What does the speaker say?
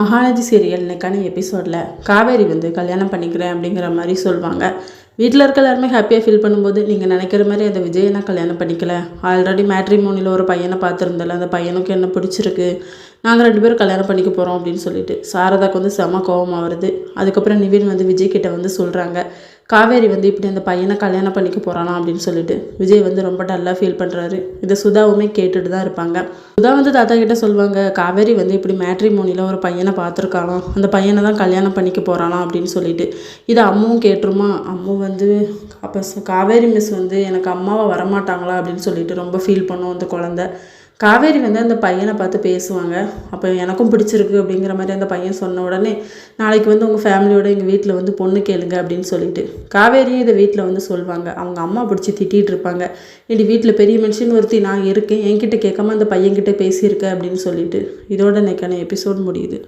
Mahanadi serial இன்னைக்கான எபிசோடில் காவேரி வந்து கல்யாணம் பண்ணிக்கிறேன் அப்படிங்கிற மாதிரி சொல்லுவாங்க. வீட்டில் இருக்க எல்லாருமே ஹாப்பியாக ஃபீல் பண்ணும்போது, நீங்கள் நினைக்கிற மாதிரி அந்த விஜயை நான் கல்யாணம் பண்ணிக்கல, ஆல்ரெடி மேட்ரிமோனியில் ஒரு பையனை பார்த்துருந்தல, அந்த பையனுக்கு என்ன பிடிச்சிருக்கு, நாங்கள் 2 பேரும் கல்யாணம் பண்ணிக்க போகிறோம் அப்படின்னு சொல்லிட்டு சாரதாக்கு வந்து செம கோபமாக வருது. அதுக்கப்புறம் நிவின் வந்து விஜய் கிட்ட வந்து சொல்கிறாங்க, காவேரி வந்து இப்படி அந்த பையனை கல்யாணம் பண்ணிக்க போகிறானா அப்படின்னு சொல்லிட்டு. விஜய் வந்து ரொம்ப டல்லாக ஃபீல் பண்ணுறாரு. இதை சுதாவுமே கேட்டுட்டு தான் இருப்பாங்க. சுதா வந்து தாத்தா கிட்ட சொல்லுவாங்க, காவேரி வந்து இப்படி மேட்ரிமோனியில் ஒரு பையனை பார்த்துருக்காளாம், அந்த பையனை தான் கல்யாணம் பண்ணிக்க போகிறானா அப்படின்னு சொல்லிட்டு. இதை அம்மாவும் கேட்டுருமா. அம்மா வந்து அப்போ காவேரி மிஸ் வந்து எனக்கு அம்மாவை வரமாட்டாங்களா அப்படின்னு சொல்லிட்டு ரொம்ப ஃபீல் பண்ணும் அந்த குழந்தை. காவேரி வந்து அந்த பையனை பார்த்து பேசுவாங்க. அப்போ எனக்கும் பிடிச்சிருக்கு அப்படிங்கிற மாதிரி அந்த பையன் சொன்ன உடனே, நாளைக்கு வந்து உங்கள் ஃபேமிலியோட எங்கள் வீட்டில் வந்து பொண்ணு கேளுங்க அப்படின்னு சொல்லிட்டு காவேரியும் இதை வீட்டில் வந்து சொல்லுவாங்க. அவங்க அம்மா பிடிச்சி திட்டிகிட்டு இருப்பாங்க, இப்படி வீட்டில் பெரிய மனுஷன் ஒருத்தி நான் இருக்கேன், என்கிட்ட கேட்காம அந்த பையன்கிட்ட பேசியிருக்க அப்படின்னு சொல்லிட்டு. இதோட இன்னைக்கான எபிசோட் முடியுது.